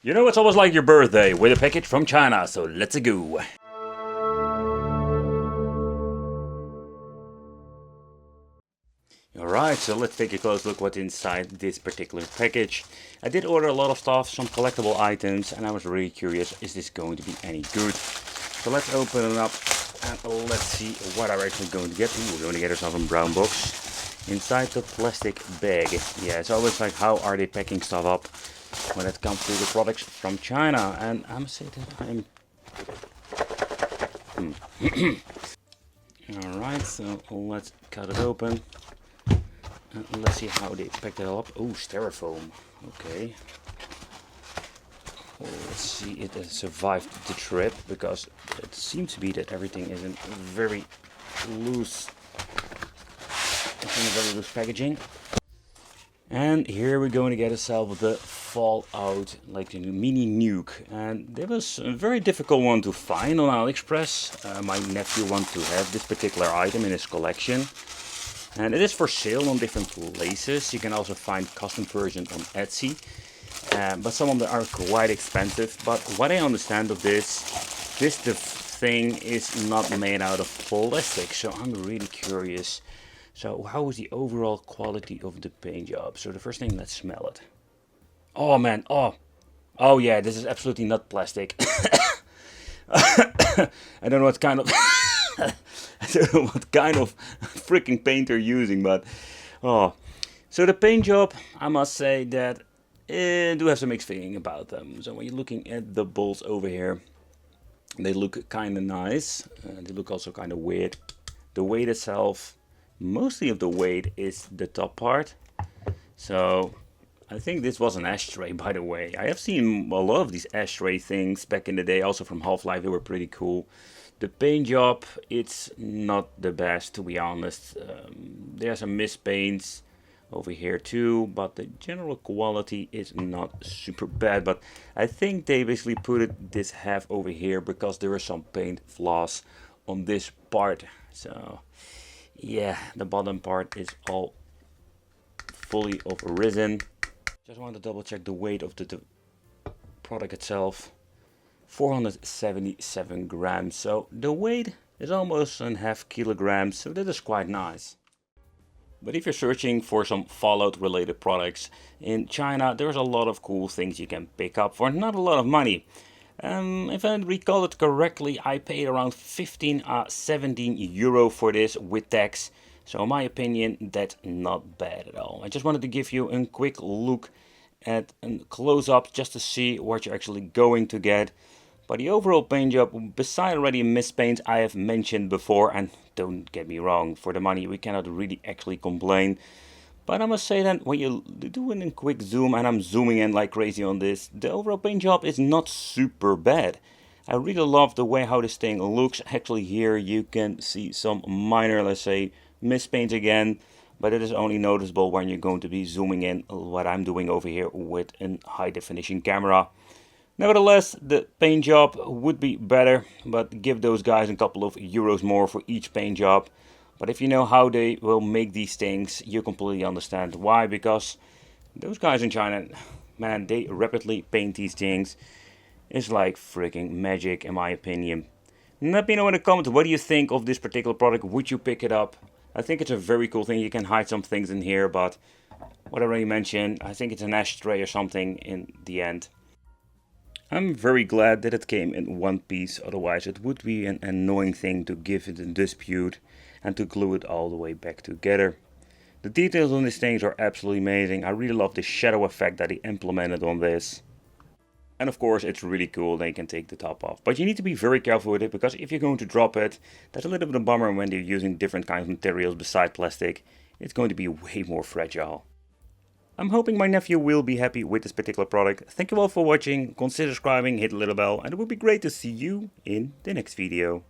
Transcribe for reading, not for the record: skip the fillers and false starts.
You know, it's almost like your birthday with a package from China, so let's go. Alright, so let's take a close look what's inside this particular package. I did order a lot of stuff, some collectible items, and I was really curious, is this going to be any good? So let's open it up and let's see what I'm actually going to get. Ooh, we're going to get ourselves a brown box inside the plastic bag. Yeah, it's always like, how are they packing stuff up when it comes to the products from China? And I must say that I'm... Alright, so let's cut it open. And let's see how they packed it all up. Oh, styrofoam. Okay. Oh, let's see it has survived the trip, because it seems to be that everything is in very loose. It's in a very loose packaging. And here we're going to get ourselves the Fallout, like the mini Nuke. And it was a very difficult one to find on AliExpress. My nephew wants to have this particular item in his collection. And it is for sale on different places. You can also find custom versions on Etsy. But some of them are quite expensive. But what I understand of this thing is not made out of plastic. So I'm really curious. So how is the overall quality of the paint job? So the first thing, let's smell it. Oh man, oh yeah, this is absolutely not plastic. I don't know what kind of I don't know what kind of freaking paint they're using, but oh. So the paint job, I must say that I do have some mixed feeling about them. So when you're looking at the balls over here, they look kind of nice. They look also kind of weird. The weight itself, mostly of the weight is the top part. So I think this was an ashtray, by the way. I have seen a lot of these ashtray things back in the day, also from Half-Life. They were pretty cool. The paint job, it's not the best, to be honest. There are some mispaints over here too, but the general quality is not super bad. But I think they basically put it this half over here because there are some paint flaws on this part. So yeah, the bottom part is all fully of resin. Just want to double check the weight of the product itself. 477 grams, so the weight is almost a half kilogram, so that is quite nice. But if you're searching for some Fallout related products in China, there's a lot of cool things you can pick up for not a lot of money. If I recall it correctly, I paid around 15 17 euro for this with tax. So in my opinion, that's not bad at all. I just wanted to give you a quick look at a close-up just to see what you're actually going to get. But the overall paint job, beside already mispaints I have mentioned before, and don't get me wrong, for the money we cannot really actually complain. But I must say that when you do a quick zoom, and I'm zooming in like crazy on this, the overall paint job is not super bad. I really love the way how this thing looks. Actually here you can see some minor, let's say, mispaints again. But it is only noticeable when you're going to be zooming in, what I'm doing over here with a high definition camera. Nevertheless, the paint job would be better, but give those guys a couple of euros more for each paint job. But if you know how they will make these things, you completely understand why. Because those guys in China, man, they rapidly paint these things. It's like freaking magic in my opinion. Let me know in the comments, what do you think of this particular product? Would you pick it up? I think it's a very cool thing. You can hide some things in here, but what I already mentioned, I think it's an ashtray or something in the end. I'm very glad that it came in one piece, otherwise it would be an annoying thing to give it a dispute and to glue it all the way back together. The details on these things are absolutely amazing. I really love the shadow effect that they implemented on this. And of course it's really cool they can take the top off. But you need to be very careful with it, because if you're going to drop it, that's a little bit of a bummer when they're using different kinds of materials beside plastic. It's going to be way more fragile. I'm hoping my nephew will be happy with this particular product. Thank you all for watching, consider subscribing, hit the little bell, and it would be great to see you in the next video.